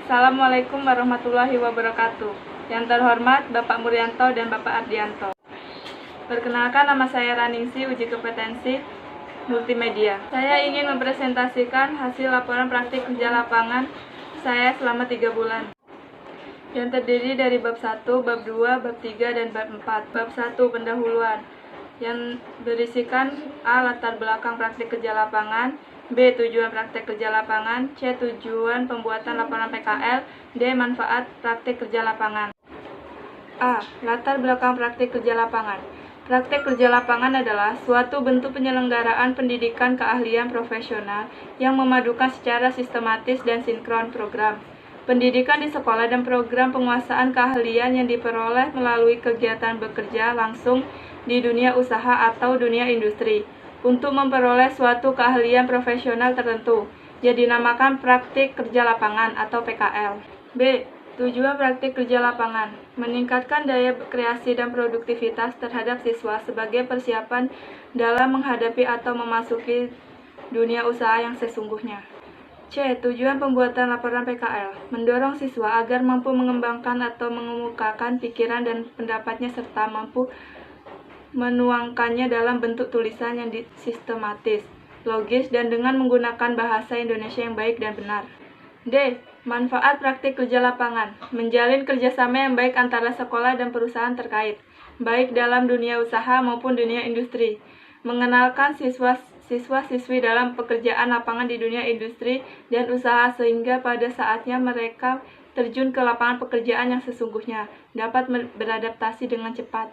Assalamualaikum warahmatullahi wabarakatuh. Yang terhormat Bapak Muryanto dan Bapak Ardianto. Perkenalkan, nama saya Raningsi, uji kompetensi multimedia. Saya ingin mempresentasikan hasil laporan praktik kerja lapangan saya selama 3 bulan. Yang terdiri dari bab 1, bab 2, bab 3, dan bab 4. Bab 1, pendahuluan, yang berisikan A. Latar belakang praktik kerja lapangan, B. Tujuan praktik kerja lapangan, C. Tujuan pembuatan laporan PKL, D. Manfaat praktik kerja lapangan. A. Latar belakang praktik kerja lapangan. Praktik kerja lapangan adalah suatu bentuk penyelenggaraan pendidikan keahlian profesional yang memadukan secara sistematis dan sinkron program pendidikan di sekolah dan program penguasaan keahlian yang diperoleh melalui kegiatan bekerja langsung di dunia usaha atau dunia industri untuk memperoleh suatu keahlian profesional tertentu, yang dinamakan praktik kerja lapangan atau PKL. B. Tujuan praktik kerja lapangan: meningkatkan daya kreasi dan produktivitas terhadap siswa sebagai persiapan dalam menghadapi atau memasuki dunia usaha yang sesungguhnya. C. Tujuan pembuatan laporan PKL: mendorong siswa agar mampu mengembangkan atau mengemukakan pikiran dan pendapatnya serta mampu menuangkannya dalam bentuk tulisan yang sistematis, logis, dan dengan menggunakan bahasa Indonesia yang baik dan benar. D. Manfaat praktik kerja lapangan: menjalin kerjasama yang baik antara sekolah dan perusahaan terkait, baik dalam dunia usaha maupun dunia industri. Mengenalkan siswa-siswi dalam pekerjaan lapangan di dunia industri dan usaha sehingga pada saatnya mereka terjun ke lapangan pekerjaan yang sesungguhnya dapat beradaptasi dengan cepat.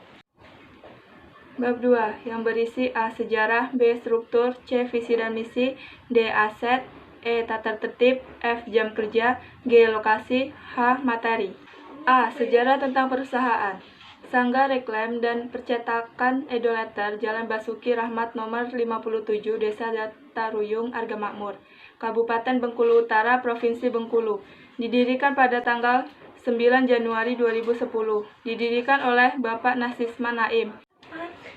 Bab 2, yang berisi A. Sejarah, B. Struktur, C. Visi dan misi, D. Aset, E. Tata tertib, F. Jam kerja, G. Lokasi, H. Materi. A. Sejarah tentang perusahaan. Sanggar Reklame dan Percetakan Edoletter, Jalan Basuki Rahmat nomor 57, Desa Dataruyung, Arga Makmur, Kabupaten Bengkulu Utara, Provinsi Bengkulu. Didirikan pada tanggal 9 Januari 2010. Didirikan oleh Bapak Nasisman Naim,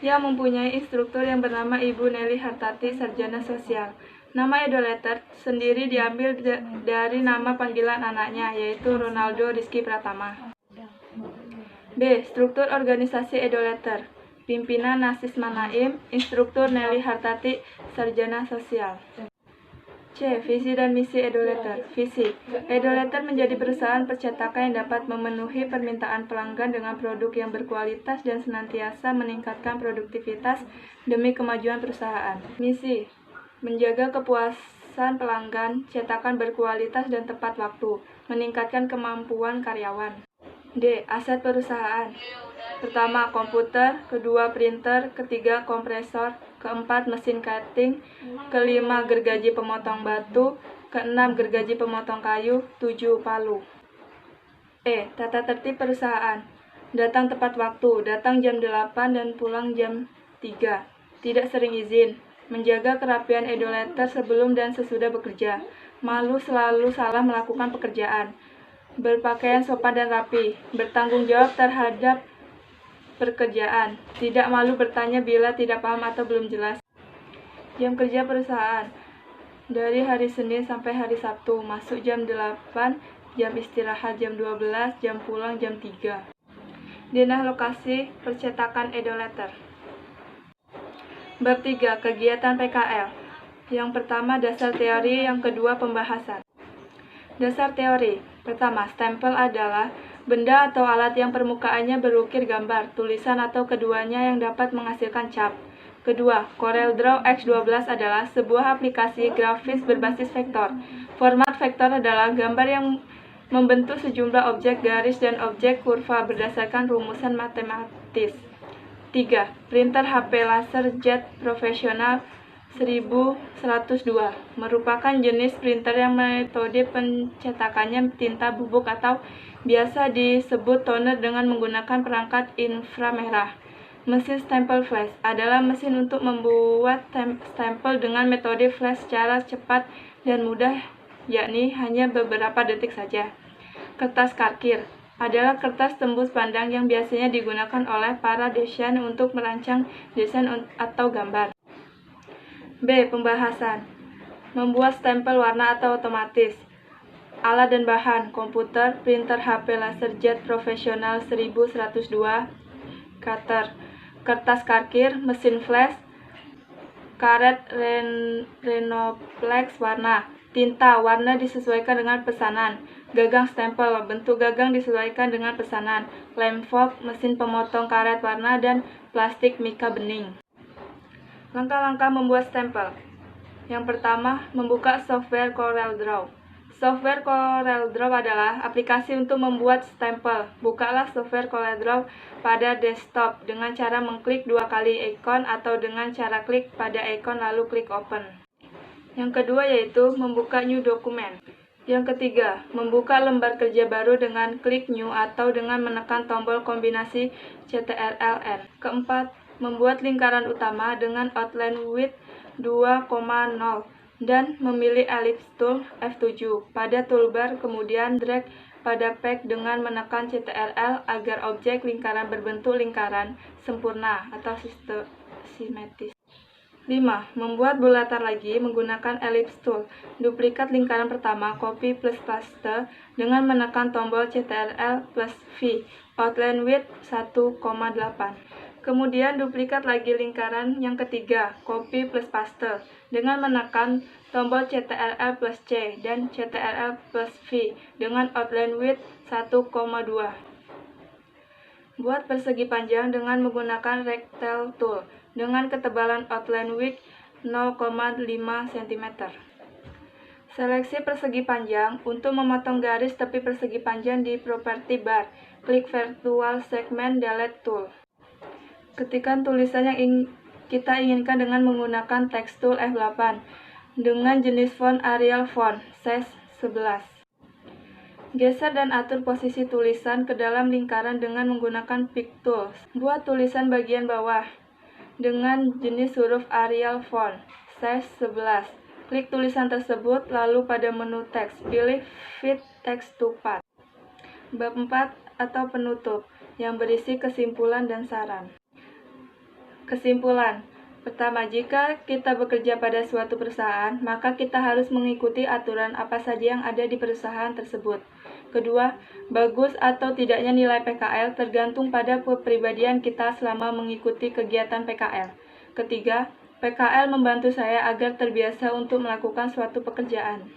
yang mempunyai instruktur yang bernama Ibu Nelly Hartati, sarjana sosial. Nama Edoletter sendiri diambil dari nama panggilan anaknya, yaitu Ronaldo Rizky Pratama. B. Struktur organisasi Edoletter. Pimpinan Nasisman Naim, instruktur Nelly Hartati, sarjana sosial. C. Visi dan misi Edoletter. Visi: Edoletter menjadi perusahaan percetakan yang dapat memenuhi permintaan pelanggan dengan produk yang berkualitas dan senantiasa meningkatkan produktivitas demi kemajuan perusahaan. Misi: menjaga kepuasan pelanggan, cetakan berkualitas dan tepat waktu, meningkatkan kemampuan karyawan. D. Aset perusahaan. Pertama, komputer, kedua, printer, ketiga, kompresor, keempat, mesin cutting, kelima, gergaji pemotong batu, keenam, gergaji pemotong kayu, 7, palu. E. Tata tertib perusahaan. Datang tepat waktu, datang jam 8 dan pulang jam 3. Tidak sering izin. Menjaga kerapian Edoletter sebelum dan sesudah bekerja. Malu selalu salah melakukan pekerjaan. Berpakaian sopan dan rapi. Bertanggung jawab terhadap pekerjaan. Tidak malu bertanya bila tidak paham atau belum jelas. Jam kerja perusahaan: dari hari Senin sampai hari Sabtu. Masuk jam 8, jam istirahat jam 12, jam pulang jam 3. Denah lokasi percetakan Edoletter. Bab 3, kegiatan PKL. Yang pertama, dasar teori, yang kedua, pembahasan. Dasar teori. Pertama, stempel adalah benda atau alat yang permukaannya berukir gambar, tulisan atau keduanya yang dapat menghasilkan cap. Kedua, CorelDRAW X12 adalah sebuah aplikasi grafis berbasis vektor. Format vektor adalah gambar yang membentuk sejumlah objek garis dan objek kurva berdasarkan rumusan matematis. 3. Printer HP laser jet profesional 1102 merupakan jenis printer yang metode pencetakannya tinta bubuk atau biasa disebut toner dengan menggunakan perangkat inframerah. Mesin stempel flash adalah mesin untuk membuat stempel dengan metode flash secara cepat dan mudah, yakni hanya beberapa detik saja. Kertas karkir adalah kertas tembus pandang yang biasanya digunakan oleh para desain untuk merancang desain atau gambar. B. Pembahasan: membuat stempel warna atau otomatis. Alat dan bahan: komputer, printer HP laserjet profesional 1102, cutter, kertas parkir, mesin flash, karet Renoplex warna, tinta, warna disesuaikan dengan pesanan, gagang stempel, bentuk gagang disesuaikan dengan pesanan, lem fog, mesin pemotong karet warna, dan plastik mika bening. Langkah-langkah membuat stempel. Yang pertama, membuka software CorelDRAW. Software CorelDRAW adalah aplikasi untuk membuat stempel. Bukalah software CorelDRAW pada desktop dengan cara mengklik 2 kali ikon atau dengan cara klik pada ikon lalu klik open. Yang kedua yaitu membuka new document. Yang ketiga, membuka lembar kerja baru dengan klik new atau dengan menekan tombol kombinasi Ctrl+N. Keempat, membuat lingkaran utama dengan outline width 2,0 dan memilih ellipse tool F7 pada toolbar, kemudian drag pada pack dengan menekan Ctrl agar objek lingkaran berbentuk lingkaran sempurna atau simetris. 5. Membuat bulatan lagi menggunakan ellipse tool. Duplikat lingkaran pertama, copy plus paste dengan menekan tombol Ctrl+V, outline width 1,8. Kemudian duplikat lagi lingkaran yang ketiga, copy plus paste, dengan menekan tombol Ctrl+C dan Ctrl+V dengan outline width 1,2. Buat persegi panjang dengan menggunakan rectangle tool dengan ketebalan outline width 0,5 cm. Seleksi persegi panjang. Untuk memotong garis tepi persegi panjang di property bar, klik virtual segment delete tool. Ketikkan tulisan yang kita inginkan dengan menggunakan text tool F8 dengan jenis font Arial font size 11. Geser dan atur posisi tulisan ke dalam lingkaran dengan menggunakan pick tool. Buat tulisan bagian bawah dengan jenis huruf Arial font size 11. Klik tulisan tersebut, lalu pada menu teks pilih Fit Text to Path. Bab 4 atau penutup yang berisi kesimpulan dan saran. Kesimpulan. Pertama, jika kita bekerja pada suatu perusahaan, maka kita harus mengikuti aturan apa saja yang ada di perusahaan tersebut. Kedua, bagus atau tidaknya nilai PKL tergantung pada kepribadian kita selama mengikuti kegiatan PKL. Ketiga, PKL membantu saya agar terbiasa untuk melakukan suatu pekerjaan.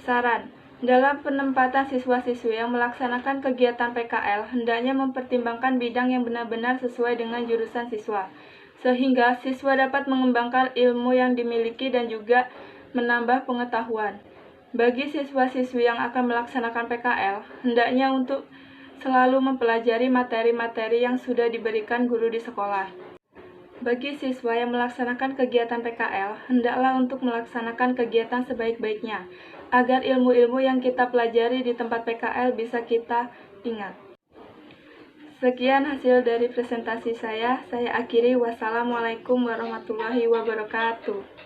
Saran. Dalam penempatan siswa-siswi yang melaksanakan kegiatan PKL, hendaknya mempertimbangkan bidang yang benar-benar sesuai dengan jurusan siswa, sehingga siswa dapat mengembangkan ilmu yang dimiliki dan juga menambah pengetahuan. Bagi siswa-siswi yang akan melaksanakan PKL, hendaknya untuk selalu mempelajari materi-materi yang sudah diberikan guru di sekolah. Bagi siswa yang melaksanakan kegiatan PKL, hendaklah untuk melaksanakan kegiatan sebaik-baiknya, agar ilmu-ilmu yang kita pelajari di tempat PKL bisa kita ingat. Sekian hasil dari presentasi saya akhiri. Wassalamualaikum warahmatullahi wabarakatuh.